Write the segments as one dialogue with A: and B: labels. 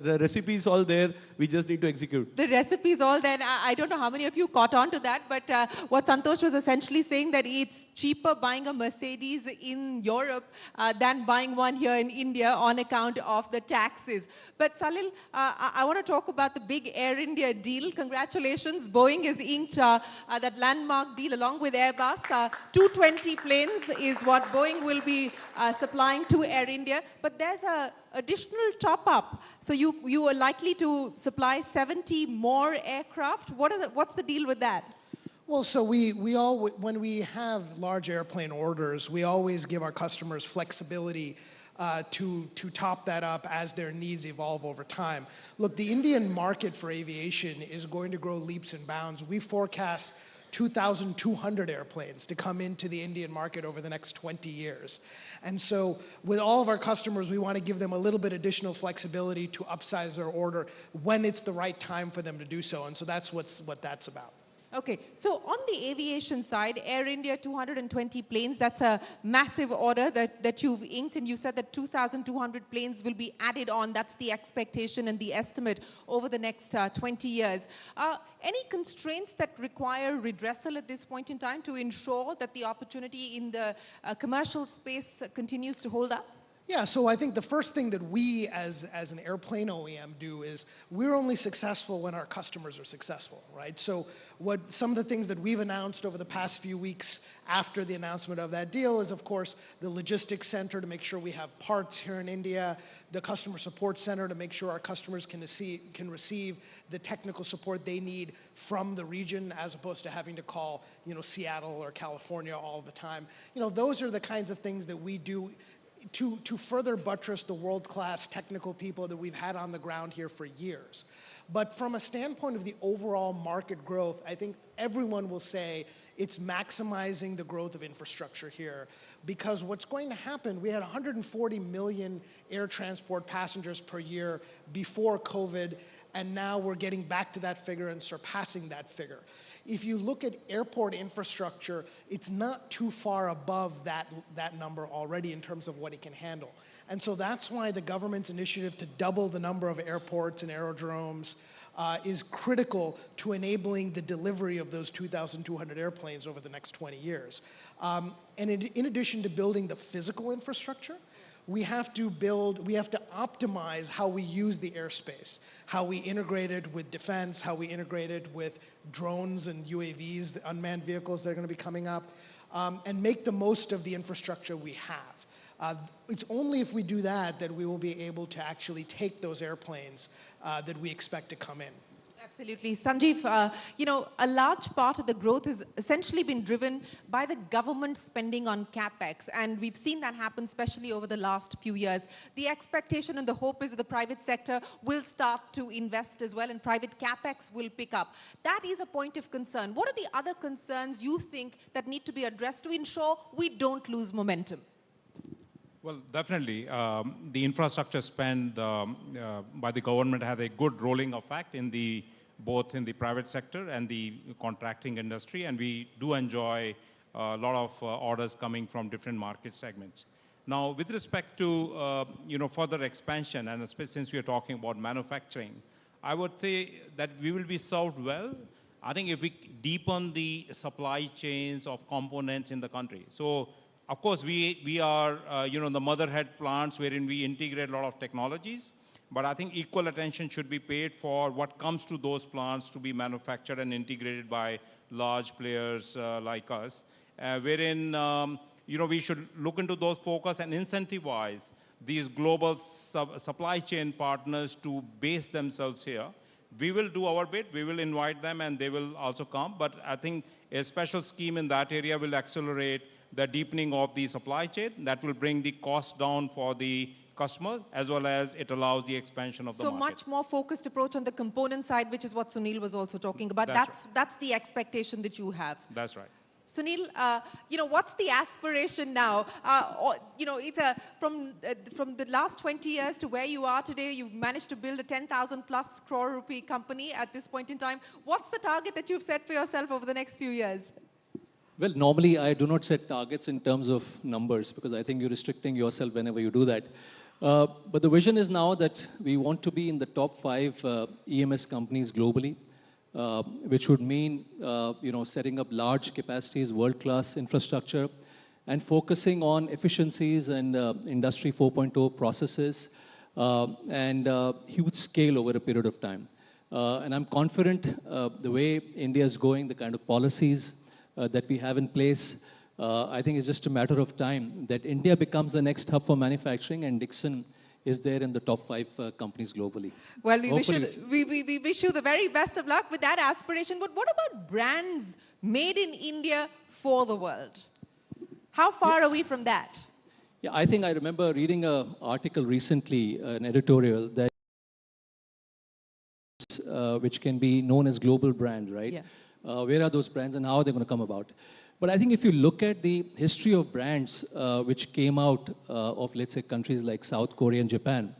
A: The recipe is all there. We just need to execute.
B: The recipe is all there. And I don't know how many of you caught on to that, but what Santosh was essentially saying that it's cheaper buying a Mercedes in Europe than buying one here in India on account of the taxes. But Salil, I want to talk about the big Air India deal. Congratulations. Boeing has inked that landmark deal along with Airbus. 220 planes is what Boeing will be supplying to Air India. But there's a additional top-up. So you are likely to supply 70 more aircraft. What's the deal with that?
C: Well, so when we have large airplane orders, we always give our customers flexibility to top that up as their needs evolve over time. Look, the Indian market for aviation is going to grow leaps and bounds. We forecast 2,200 airplanes to come into the Indian market over the next 20 years. And so with all of our customers, we want to give them a little bit additional flexibility to upsize their order when it's the right time for them to do so. And so that's what that's about.
B: Okay, so on the aviation side, Air India 220 planes, that's a massive order that you've inked, and you said that 2,200 planes will be added on. That's the expectation and the estimate over the next 20 years. Any constraints that require redressal at this point in time to ensure that the opportunity in the commercial space continues to hold up?
C: Yeah, so I think the first thing that we as an airplane OEM do is we're only successful when our customers are successful, right? So some of the things that we've announced over the past few weeks after the announcement of that deal is, of course, the logistics center to make sure we have parts here in India, the customer support center to make sure our customers can receive the technical support they need from the region as opposed to having to call, Seattle or California all the time. Those are the kinds of things that we do to further buttress the world-class technical people that we've had on the ground here for years. But from a standpoint of the overall market growth, I think everyone will say it's maximizing the growth of infrastructure here, because what's going to happen, we had 140 million air transport passengers per year before COVID, and now we're getting back to that figure and surpassing that figure. If you look at airport infrastructure, it's not too far above that number already in terms of what it can handle. And so that's why the government's initiative to double the number of airports and aerodromes is critical to enabling the delivery of those 2,200 airplanes over the next 20 years. And in addition to building the physical infrastructure, we have to optimize how we use the airspace, how we integrate it with defense, how we integrate it with drones and UAVs, the unmanned vehicles that are going to be coming up, and make the most of the infrastructure we have. It's only if we do that that we will be able to actually take those airplanes that we expect to come in.
B: Absolutely. Sanjeev, a large part of the growth has essentially been driven by the government spending on CapEx, and we've seen that happen especially over the last few years. The expectation and the hope is that the private sector will start to invest as well, and private CapEx will pick up. That is a point of concern. What are the other concerns you think that need to be addressed to ensure we don't lose momentum?
D: Well, definitely. The infrastructure spend by the government has a good rolling effect both in the private sector and the contracting industry, and we do enjoy a lot of orders coming from different market segments. Now, with respect to further expansion, and especially since we are talking about manufacturing, I would say that we will be served well. I think if we deepen the supply chains of components in the country. So, of course, we are the motherhead plants wherein we integrate a lot of technologies. But I think equal attention should be paid for what comes to those plants to be manufactured and integrated by large players like us, wherein we should look into those focus and incentivize these global supply chain partners to base themselves here. We will do our bit, we will invite them, and they will also come. But I think a special scheme in that area will accelerate the deepening of the supply chain. That will bring the cost down for the customer, as well as it allows the expansion of the market.
B: So much more focused approach on the component side, which is what Sunil was also talking about. That's the expectation that you have.
D: That's right.
B: Sunil, what's the aspiration now? From the last 20 years to where you are today, you've managed to build a 10,000 plus crore rupee company at this point in time. What's the target that you've set for yourself over the next few years?
E: Well, normally I do not set targets in terms of numbers because I think you're restricting yourself whenever you do that. But the vision is now that we want to be in the top 5 EMS companies globally, which would mean setting up large capacities, world-class infrastructure, and focusing on efficiencies and Industry 4.0 processes and huge scale over a period of time. And I'm confident the way India is going, the kind of policies that we have in place, I think it's just a matter of time that India becomes the next hub for manufacturing, and Dixon is there in the top 5 companies globally.
B: Well, we wish you the very best of luck with that aspiration. But what about brands made in India for the world? How far are we from that?
E: Yeah, I think I remember reading an article recently, an editorial, that which can be known as global brands, right?
B: Yeah.
E: Where are those brands and how are they going to come about? But I think if you look at the history of brands which came out of, let's say, countries like South Korea and Japan,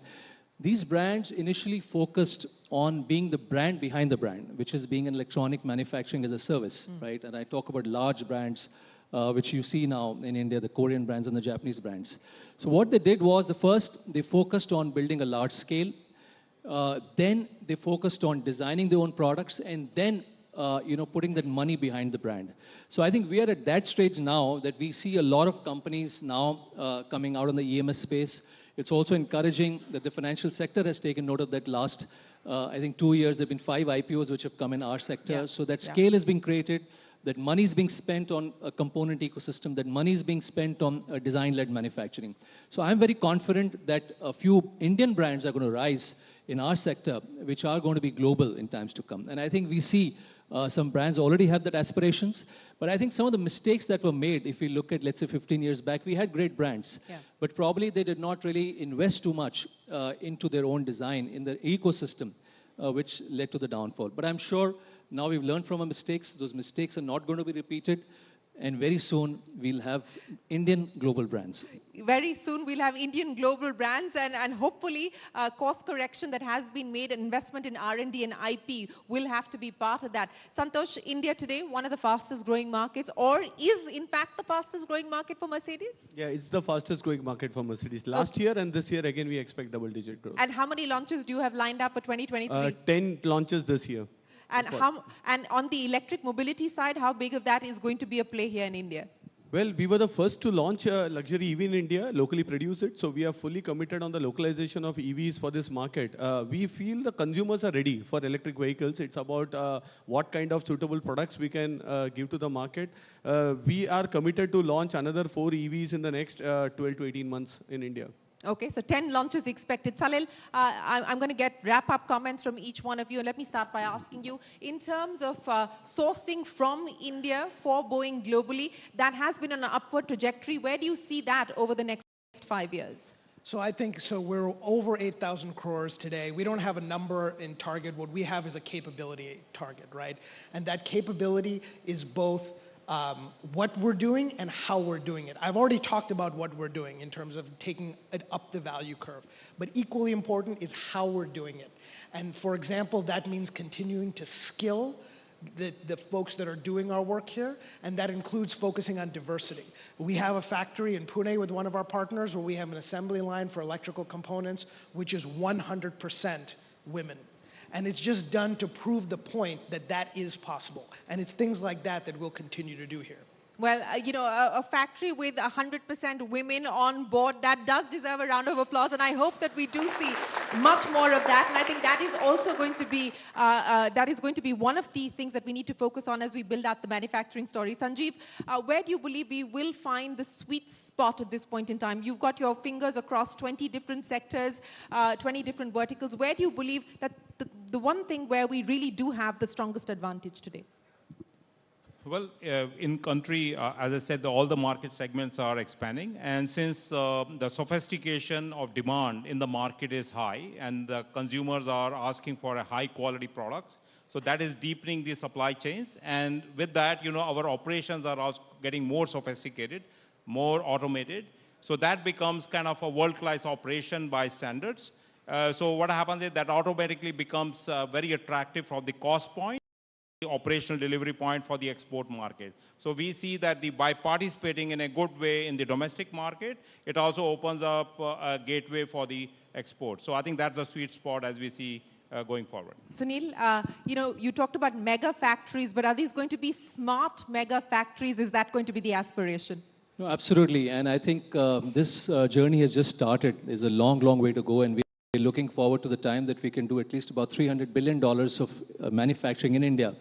E: these brands initially focused on being the brand behind the brand, which is being an electronic manufacturing as a service, right? And I talk about large brands, which you see now in India, the Korean brands and the Japanese brands. So what they did was, they focused on building a large scale. Then they focused on designing their own products, and then putting that money behind the brand. So I think we are at that stage now that we see a lot of companies now coming out in the EMS space. It's also encouraging that the financial sector has taken note of that. Last, I think 2 years, there have been 5 IPOs which have come in our sector.
B: Yeah.
E: So that scale is being created, that money is being spent on a component ecosystem, that money is being spent on design-led manufacturing. So I'm very confident that a few Indian brands are going to rise in our sector, which are going to be global in times to come. And I think we see some brands already have that aspirations, but I think some of the mistakes that were made, if we look at, let's say, 15 years back, we had great brands, but probably they did not really invest too much into their own design in the ecosystem, which led to the downfall. But I'm sure now we've learned from our mistakes. Those mistakes are not going to be repeated. And very soon, we'll have Indian global brands.
B: Very soon, we'll have Indian global brands, and hopefully, course correction that has been made, investment in R&D and IP will have to be part of that. Santosh, India today, one of the fastest growing markets, or is in fact the fastest growing market for Mercedes?
A: Yeah, it's the fastest growing market for Mercedes. Last year and this year, again, we expect double-digit growth.
B: And how many launches do you have lined up for 2023?
A: 10 launches this year.
B: And on the electric mobility side, how big of that is going to be a play here in India?
A: Well, we were the first to launch a luxury EV in India, locally produce it. So we are fully committed on the localization of EVs for this market. We feel the consumers are ready for electric vehicles. It's about what kind of suitable products we can give to the market. We are committed to launch another 4 EVs in the next 12 to 18 months in India.
B: Okay, so 10 launches expected. Salil, I'm going to get wrap-up comments from each one of you. And let me start by asking you, in terms of sourcing from India for Boeing globally, that has been on an upward trajectory. Where do you see that over the next 5 years?
C: So I think, we're over 8,000 crores today. We don't have a number in target. What we have is a capability target, right? And that capability is both what we're doing and how we're doing it. I've already talked about what we're doing in terms of taking it up the value curve. But equally important is how we're doing it. And for example, that means continuing to skill the folks that are doing our work here, and that includes focusing on diversity. We have a factory in Pune with one of our partners where we have an assembly line for electrical components, which is 100% women. And it's just done to prove the point that that is possible. And it's things like that that we'll continue to do here.
B: Well, a factory with 100% women on board, that does deserve a round of applause. And I hope that we do see much more of that. And I think that is also going to be, one of the things that we need to focus on as we build out the manufacturing story. Sanjeev, where do you believe we will find the sweet spot at this point in time? You've got your fingers across 20 different sectors, 20 different verticals. Where do you believe that the one thing where we really do have the strongest advantage today?
D: Well, in country, as I said, all the market segments are expanding. And since the sophistication of demand in the market is high and the consumers are asking for a high quality products, so that is deepening the supply chains. And with that, our operations are also getting more sophisticated, more automated. So that becomes kind of a world-class operation by standards. So what happens is that automatically becomes very attractive from the cost point. operational delivery point for the export market. So we see that by participating in a good way in the domestic market, it also opens up a gateway for the export. So I think that's a sweet spot as we see going forward.
B: Sunil, you talked about mega factories, but are these going to be smart mega factories? Is that going to be the aspiration?
E: No, absolutely. And I think this journey has just started. There's a long, long way to go. And we're looking forward to the time that we can do at least about $300 billion of manufacturing in India.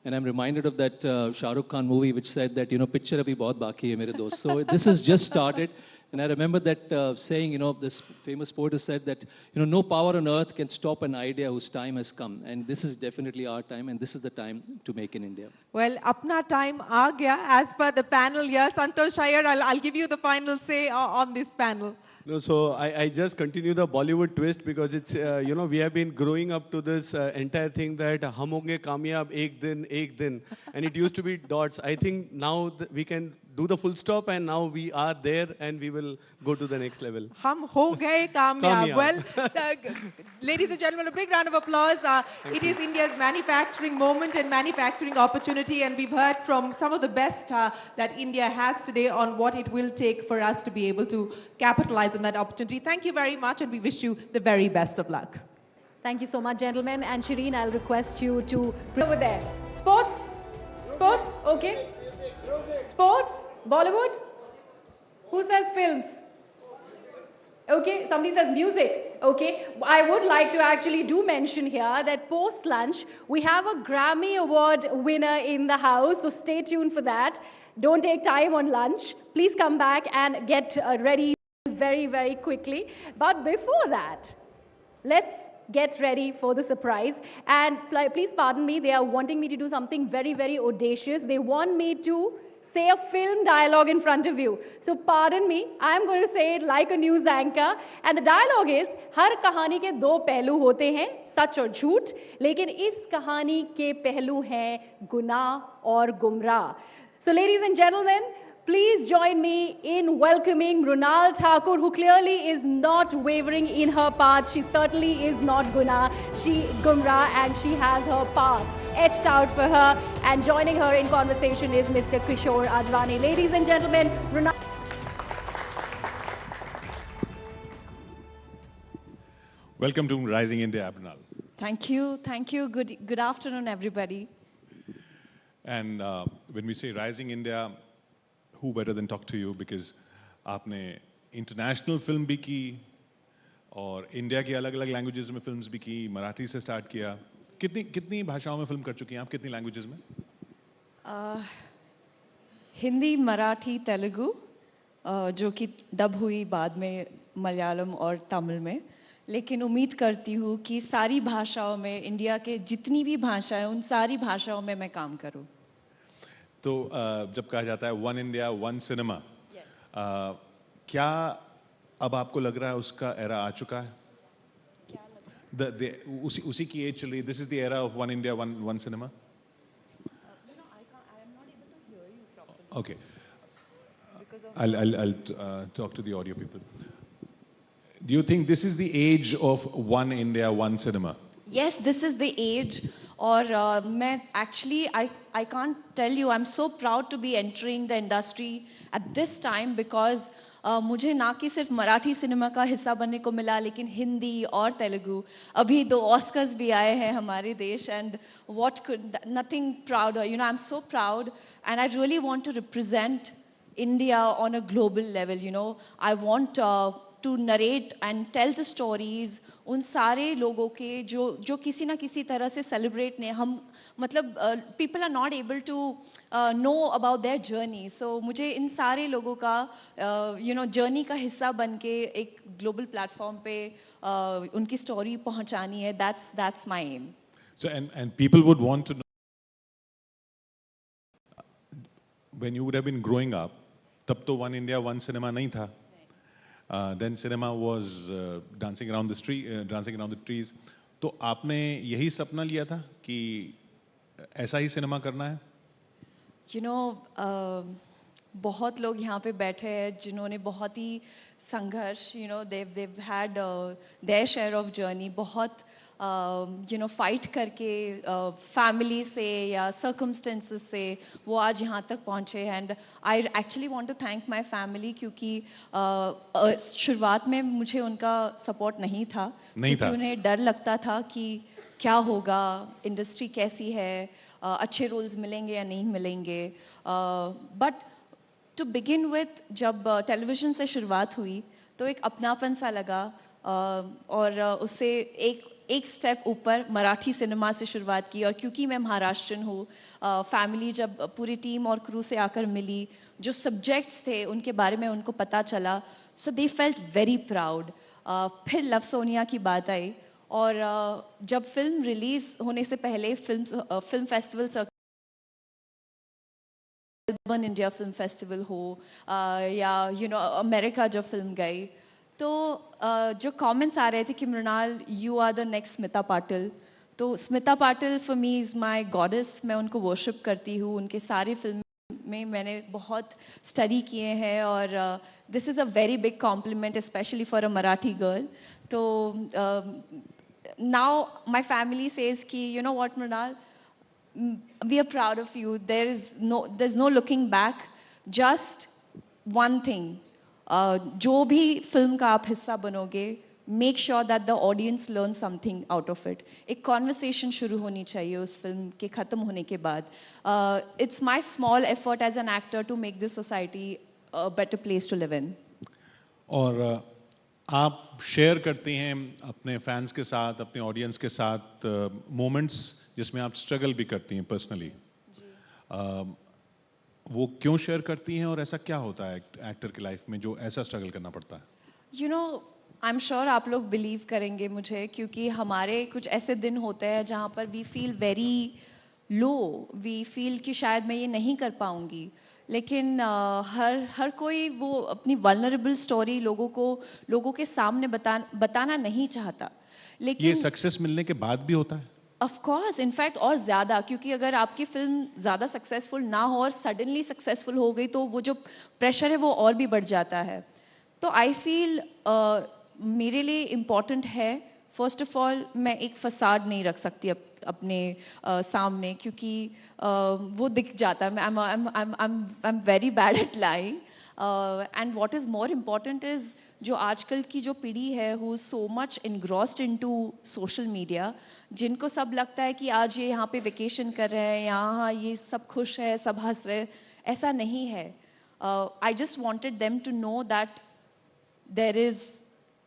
E: And I'm reminded of that Shah Rukh Khan movie which said that, picture abhi bahut baki hai mere dost. So this has just started. And I remember that saying, this famous poet who said that, no power on earth can stop an idea whose time has come. And this is definitely our time, and this is the time to make in India.
B: Well, apna time aa gaya as per the panel here. Santosh Iyer, I'll give you the final say on this panel.
A: No, so I just continue the Bollywood twist because it's, we have been growing up to this entire thing that hum honge kamyab ek din, and it used to be dots. I think now we can do the full stop and now we are there and we will go to the next level.
B: Hum ho gaye kamyab.
A: Kamyab.
B: Well, ladies and gentlemen, a big round of applause. It is India's manufacturing moment and manufacturing opportunity, and we've heard from some of the best that India has today on what it will take for us to be able to capitalize on that opportunity. Thank you very much, and we wish you the very best of luck.
F: Thank you so much, gentlemen. And Shireen, I'll request you to over there. Sports? Sports? Okay. Sports? Bollywood? Who says films? Okay, somebody says music. Okay, I would like to actually do mention here that post-lunch, we have a Grammy Award winner in the house, so stay tuned for that. Don't take time on lunch. Please come back and get ready very, very quickly. But before that, let's get ready for the surprise. And please pardon me, they are wanting me to do something very, very audacious. They want me to say a film dialogue in front of you. So pardon me, I am going to say it like a news anchor. And the dialogue is, हर कहानी के दो पहलू होते हैं, सच और झूठ, लेकिन इस कहानी के पहलू हैं गुनाह और गुमराह. So ladies and gentlemen, please join me in welcoming Mrunal Thakur, who clearly is not wavering in her path. She certainly is not Gumrah, and she has her path etched out for her. And joining her in conversation is Mr. Kishore Ajwani. Ladies and gentlemen, Mrunal.
G: Welcome to Rising India, Mrunal.
F: Thank you. Thank you. Good afternoon, everybody.
G: And when we say Rising India, who better than talk to you, because आपने international film भी की और India की अलग-अलग languages में films भी की, मराठी से start किया. कितनी भाषाओं में film कर चुकी हैं आप? कितनी languages में?
H: हिंदी, मराठी, तेलुगु, जो कि डब हुई बाद में मलयालम और तमिल में. लेकिन उम्मीद करती हूँ कि सारी भाषाओं में, इंडिया के जितनी भी भाषाएं, उन सारी भाषाओं में मैं काम करूँ.
G: तो जब कहा जाता है वन इंडिया वन सिनेमा, क्या अब आपको लग रहा है उसका एरा आ चुका है? उसी की एज चल रही है. This is the era of one India one cinema. Okay, I'll talk to the audio people. Do you think this is the age of one India one cinema?
H: Yes, this is the age. और मैं actually I can't tell you, I'm so proud to be entering the industry at this time because मुझे ना कि सिर्फ Marathi cinema का हिस्सा बनने को मिला, लेकिन हिंदी और तेलुगु. अभी 2 ऑस्कर्स भी आए हैं हमारे देश, and what could nothing prouder. I'm so proud, and I really want to represent India on a global level. I want to narrate and tell the stories उन सारे लोगों के जो किसी ना किसी तरह से celebrate ने हम मतलब people are not able to know about their journey. So मुझे इन सारे लोगों का journey का हिस्सा बन के एक global platform पे उनकी story पहुंचानी है. That's my aim.
G: So and people would want to know, when you would have been growing up, तब तो One India One Cinema नहीं था. Then cinema was dancing around the trees. तो आपने यही सपना लिया था कि ऐसा ही सिनेमा करना है?
H: बहुत लोग यहाँ पे बैठे हैं जिन्होंने बहुत ही संघर्ष, they've had their share of journey. बहुत फाइट करके फैमिली से या सर्कमस्टेंसेस से वो आज यहाँ तक पहुँचे. And I actually want to thank my family क्योंकि शुरुआत में मुझे उनका सपोर्ट नहीं था क्योंकि उन्हें डर लगता था कि क्या होगा, इंडस्ट्री कैसी है, अच्छे रोल्स मिलेंगे या नहीं मिलेंगे. बट टू बिगिन विथ जब टेलीविज़न से शुरुआत हुई तो एक अपनापन सा लगा. और उससे एक स्टेप ऊपर मराठी सिनेमा से शुरुआत की. और क्योंकि मैं महाराष्ट्रन हूँ, फैमिली जब पूरी टीम और क्रू से आकर मिली, जो सब्जेक्ट्स थे उनके बारे में उनको पता चला, सो दे फेल्ट वेरी प्राउड. फिर लव सोनिया की बात आई और जब फिल्म रिलीज़ होने से पहले film festival Melbourne India film festival हो या अमेरिका जब फिल्म गई तो जो कमेंट्स आ रहे थे कि Mrinal you are the next Smita Patil. तो Smita Patil for me is my goddess. मैं उनको वर्शिप करती हूँ. उनके सारे फिल्म में मैंने बहुत स्टडी किए हैं और this is a very big compliment specially for a Marathi girl. तो नाउ माय फैमिली सेज कि you know what Mrunal, we are proud of you. There's no looking back. Just one thing. जो भी फिल्म का आप हिस्सा बनोगे, make sure that the audience learns something out of it. एक conversation शुरू होनी चाहिए उस फिल्म के ख़त्म होने के बाद. It's my small effort as an actor to make this society a better place to live in.
G: और आप शेयर करती हैं अपने फैंस के साथ, अपने ऑडियंस के साथ मोमेंट्स जिसमें आप स्ट्रगल भी करती हैं पर्सनली. वो क्यों शेयर करती हैं और ऐसा क्या होता है एक्टर की लाइफ में जो ऐसा स्ट्रगल करना पड़ता है?
H: आई एम श्योर आप लोग बिलीव करेंगे मुझे क्योंकि हमारे कुछ ऐसे दिन होते हैं जहाँ पर we feel very low. We feel कि शायद मैं ये नहीं कर पाऊँगी. लेकिन हर कोई वो अपनी वल्नरेबल स्टोरी लोगों के सामने बताना नहीं चाहता. लेकिन
G: ये सक्सेस मिलने के बाद भी होता है?
H: ऑफ कोर्स, इनफैक्ट और ज़्यादा, क्योंकि अगर आपकी फिल्म ज़्यादा सक्सेसफुल ना हो और सडनली सक्सेसफुल हो गई तो वो जो प्रेशर है वो और भी बढ़ जाता है. तो आई फील मेरे लिए इम्पॉर्टेंट है फर्स्ट ऑफ ऑल मैं एक फसाड नहीं रख सकती अपने सामने क्योंकि वो दिख जाता है. I am very bad at lying. And what is more important is जो आजकल की जो पीढ़ी है who is so much engrossed into social media, जिनको सब लगता है कि आज ये यहाँ पे वेकेशन कर रहे हैं, यहाँ ये सब खुश है, सब हंस रहे. ऐसा नहीं है. I just wanted them to know that there is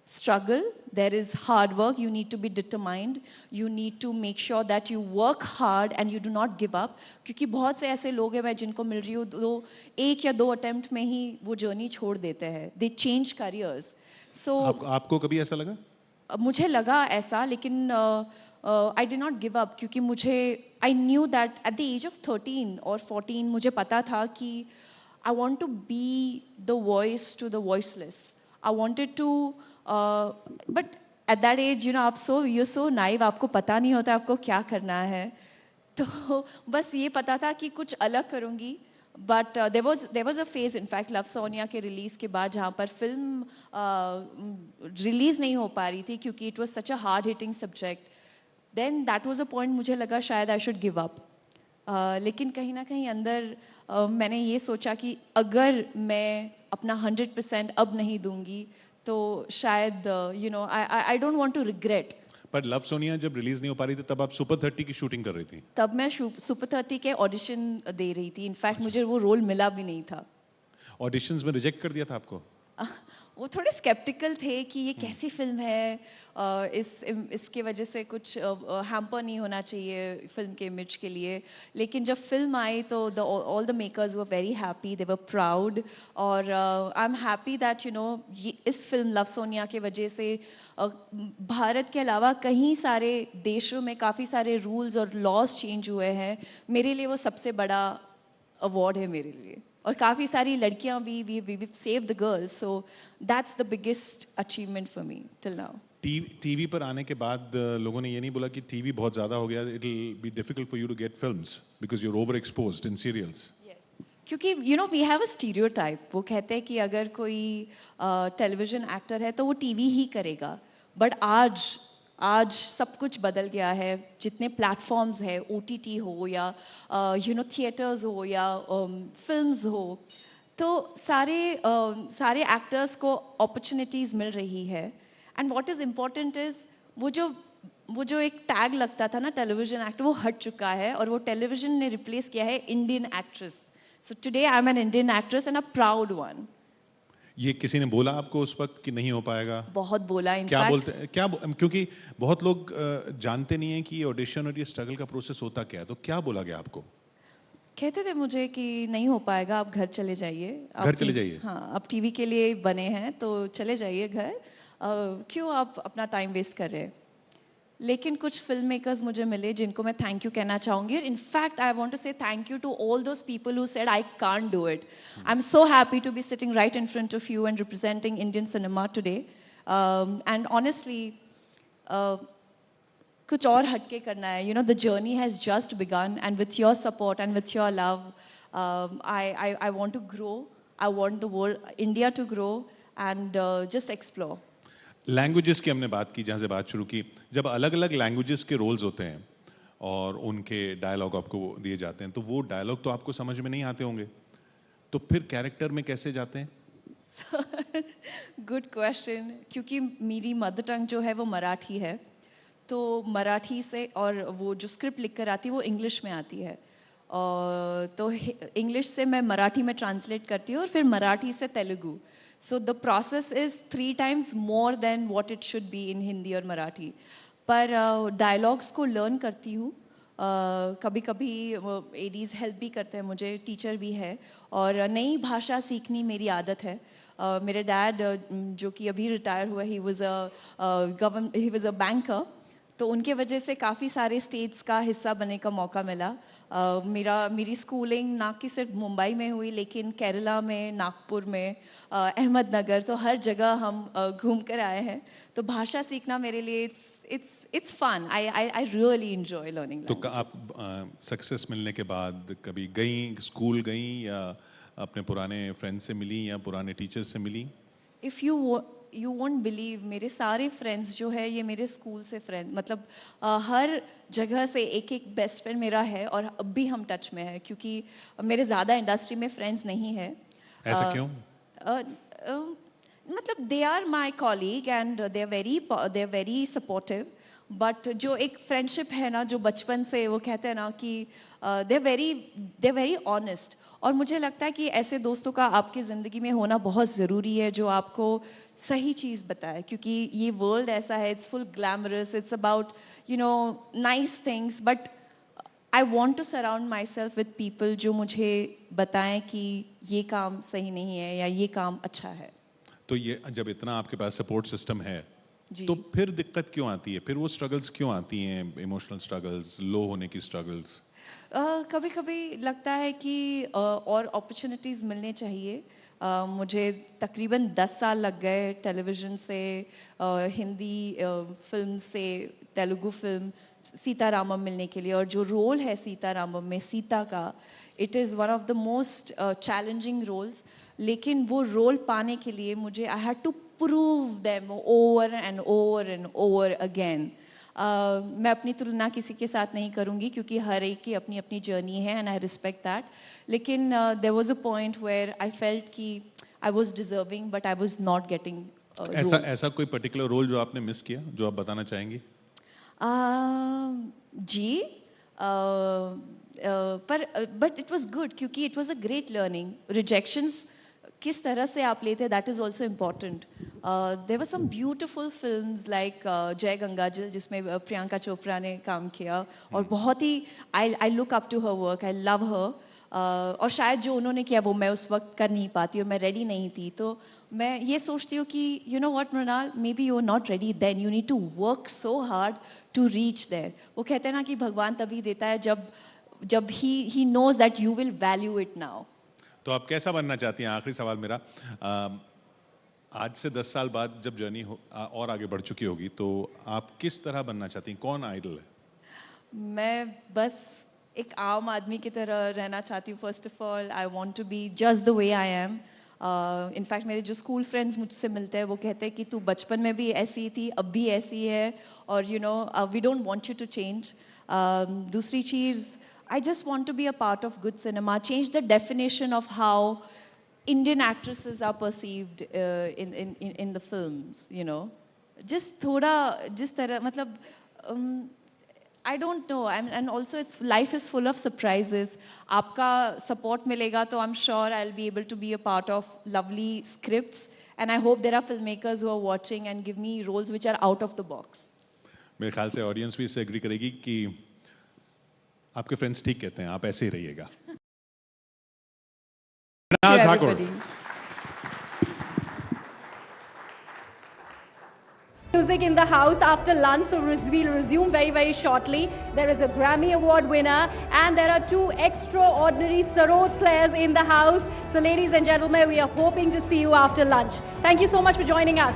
H: struggle, there is hard work, you need to be determined, you need to make sure that you work hard and you do not give up. क्योंकि बहुत से ऐसे लोग हैं मैं जिनको मिल रही हूँ एक या दो अटेम्प्ट में ही वो जर्नी छोड़ देते हैं. they change careers. So
G: आपको कभी ऐसा लगा?
H: मुझे लगा ऐसा, लेकिन I did not give up क्योंकि I knew that at the age of 13 or 14 मुझे पता था कि I want to be the voice to the voiceless. I wanted to, but at that age, you're so naive, आपको पता नहीं होता आपको क्या करना है. तो बस ये पता था कि कुछ अलग करूँगी. But there was a phase, in fact, love Sonia के रिलीज़ के बाद जहाँ पर फिल्म रिलीज़ नहीं हो पा रही थी क्योंकि it was such a hard hitting subject. Then that was a point मुझे लगा शायद I should give up. लेकिन कहीं ना कहीं अंदर मैंने ये सोचा कि अगर मैं अपना 100% अब नहीं दूंगी तो शायद I don't want to regret.
G: पर लव सोनिया जब रिलीज नहीं हो पा रही थी तब आप सुपर 30 की शूटिंग कर रही थी?
H: तब मैं सुपर 30 के ऑडिशन दे रही थी. इनफैक्ट मुझे वो रोल मिला भी नहीं था.
G: ऑडिशंस में रिजेक्ट कर दिया था आपको?
H: वो थोड़े स्केप्टिकल थे कि ये कैसी फिल्म है, इसके वजह से कुछ हैम्पर नहीं होना चाहिए फिल्म के इमेज के लिए. लेकिन जब फिल्म आई तो all the makers were very happy, they were proud. और आई एम हैप्पी दैट इस फिल्म लव सोनिया के वजह से भारत के अलावा कई सारे देशों में काफ़ी सारे रूल्स और लॉज चेंज हुए हैं. मेरे लिए वो सबसे बड़ा अवार्ड है मेरे लिए. और काफ़ी सारी लड़कियां भी we save the girls. So that's the biggest achievement for me till now.
G: TV पर आने के बाद लोगों ने ये नहीं बोला कि टीवी बहुत ज़्यादा हो गया, it will be difficult for you to get films because you are over exposed in serials?
H: क्योंकि वी हैव अ स्टीरियोटाइप. वो कहते हैं कि अगर कोई टेलीविजन एक्टर है तो वो टीवी ही करेगा. बट आज आज सब कुछ बदल गया है, जितने प्लेटफॉर्म्स है, OTT हो या थिएटर्स हो या फिल्म्स हो, तो सारे एक्टर्स को अपॉर्चुनिटीज़ मिल रही है. And what is important is वो जो एक टैग लगता था ना टेलीविजन एक्टर, वो हट चुका है और वो टेलीविजन ने रिप्लेस किया है Indian actress. So today I am an Indian actress and a proud one.
G: ये किसी ने बोला आपको उस वक्त कि नहीं हो पाएगा?
H: बहुत बोला.
G: क्या
H: इनफैक्ट
G: बोलते हैं, क्योंकि बहुत लोग जानते नहीं हैं कि ये ऑडिशन और ये स्ट्रगल का प्रोसेस होता क्या है, तो क्या बोला गया आपको?
H: कहते थे मुझे कि नहीं हो पाएगा, आप घर चले जाइए.
G: घर चले जाइए?
H: हाँ, आप टीवी के लिए बने हैं तो चले जाइए घर. क्यों आप अपना टाइम वेस्ट कर रहे हैं. लेकिन कुछ फिल्म मेकर्स मुझे मिले जिनको मैं थैंक यू कहना चाहूँगी. In fact I want to say thank you to all those people who said I can't do it. I am so happy to be sitting right in front of you and representing Indian cinema today. And honestly कुछ और हटके करना है. The journey has just begun and with your support and with your love I want to grow. I want the world India to grow and just explore.
G: Languages की हमने बात की, जहाँ से बात शुरू की. जब अलग अलग लैंग्वेजेस के रोल्स होते हैं और उनके डायलॉग आपको दिए जाते हैं, तो वो डायलॉग तो आपको समझ में नहीं आते होंगे, तो फिर कैरेक्टर में कैसे जाते हैं?
H: Good question. क्योंकि मेरी मदर टंग जो है वो मराठी है, तो मराठी से और वो जो स्क्रिप्ट लिख कर आती है वो इंग्लिश में आती है. तो इंग्लिश से मैं मराठी में ट्रांसलेट करती हूँ और फिर मराठी से Telugu. So the process is 3 times more than what it should be in Hindi और मराठी. पर डायलॉग्स को लर्न करती हूँ. कभी कभी एडीज़ हेल्प भी करते हैं मुझे, टीचर भी है, और नई भाषा सीखनी मेरी आदत है. मेरे डैड जो कि अभी रिटायर हुआ, ही वाज अ बैंकर, तो उनके वजह से काफ़ी सारे स्टेट्स का हिस्सा बनने का मौका मिला. मेरी स्कूलिंग ना कि सिर्फ मुंबई में हुई, लेकिन केरला में, नागपुर में, अहमदनगर, तो हर जगह हम घूम कर आए हैं. तो भाषा सीखना मेरे लिए it's fun. I really enjoy learning.
G: तो आप सक्सेस मिलने के बाद कभी गई, स्कूल गई, या अपने पुराने फ्रेंड से मिली, या पुराने टीचर से मिली?
H: इफ़ यू वोंट बिलीव, मेरे सारे फ्रेंड्स जो है ये मेरे स्कूल से फ्रेंड, मतलब हर जगह से एक एक बेस्ट फ्रेंड मेरा है और अब भी हम टच में है. क्योंकि मेरे ज़्यादा इंडस्ट्री में फ्रेंड्स नहीं है.
G: ऐसा क्यों?
H: मतलब they are my colleague and they are very supportive. But जो एक फ्रेंडशिप है ना, जो बचपन से वो कहते हैं ना कि दे आर वेरी ऑनेस्ट. और मुझे लगता है कि ऐसे दोस्तों का आपकी ज़िंदगी में होना बहुत ज़रूरी है, जो आपको सही चीज़ बताए. क्योंकि ये वर्ल्ड ऐसा है, it's full glamorous, it's about nice things, but I want to surround myself with people जो मुझे बताएं कि ये काम सही नहीं है या ये काम अच्छा है.
G: तो ये जब इतना आपके पास सपोर्ट सिस्टम है,
H: जी.
G: तो फिर दिक्कत क्यों आती है? फिर वो स्ट्रगल्स क्यों आती हैं? इमोशनल स्ट्रगल्स, लो होने की स्ट्रगल्स?
H: कभी कभी लगता है कि और अपॉर्चुनिटीज़ मिलने चाहिए. मुझे तकरीबन 10 साल लग गए टेलीविज़न से, हिंदी फिल्म से तेलुगु फिल्म सीतारामम मिलने के लिए. और जो रोल है सीतारामम में सीता का, it is one of the most challenging roles. लेकिन वो रोल पाने के लिए मुझे I had to prove them over and over and over again. मैं अपनी तुलना किसी के साथ नहीं करूँगी, क्योंकि हर एक की अपनी अपनी जर्नी है एंड आई रिस्पेक्ट दैट. लेकिन there was a point where I felt कि I was deserving but I was not getting.
G: ऐसा कोई पर्टिकुलर रोल जो आपने मिस किया, जो आप बताना चाहेंगी?
H: जी. बट इट वाज गुड, क्योंकि it was a great learning. Rejections किस तरह से आप लेते हैं, that is also important. There were some beautiful films like Jai Gangaajal, जिसमें प्रियंका चोपड़ा ने काम किया, और बहुत ही I look up to her work, I love her. और शायद जो उन्होंने किया वो मैं उस वक्त कर नहीं पाती और मैं रेडी नहीं थी. तो मैं ये सोचती हूँ कि you know what Mrunal, maybe you are not ready then, you need to work so hard to reach there. वो कहते हैं ना कि भगवान तभी देता है जब he knows that you will value it now.
G: तो आप कैसा बनना चाहती हैं? आखिरी सवाल मेरा, आज से 10 साल बाद जब जर्नी और आगे बढ़ चुकी होगी, तो आप किस तरह बनना चाहती हैं? कौन आइडल है?
H: मैं बस एक आम आदमी की तरह रहना चाहती हूँ. First of all I want to be just the way I am. In fact मेरे जो स्कूल फ्रेंड्स मुझसे मिलते हैं वो कहते हैं कि तू बचपन में भी ऐसी थी, अब भी ऐसी है, और you know we don't want you to change. दूसरी चीज़, I just want to be a part of good cinema, change the definition of how Indian actresses are perceived in the films, you know. Just thoda, just tarah, matlab, I don't know, and also life is full of surprises. Aapka support milega, so I'm sure I'll be able to be a part of lovely scripts, and I hope there are filmmakers who are watching and give me roles which are out of the box.
G: मेरे ख्याल से audience भी इससे agree करेगी कि आपके friends ठीक कहते हैं, आप ऐसे ही रहिएगा. Mrunal Thakur.
F: Music in the house after lunch, so we'll resume very, very shortly. There is a Grammy Award winner and there are 2 extraordinary Sarod players in the house. So ladies and gentlemen, we are hoping to see you after lunch. Thank you so much for joining us.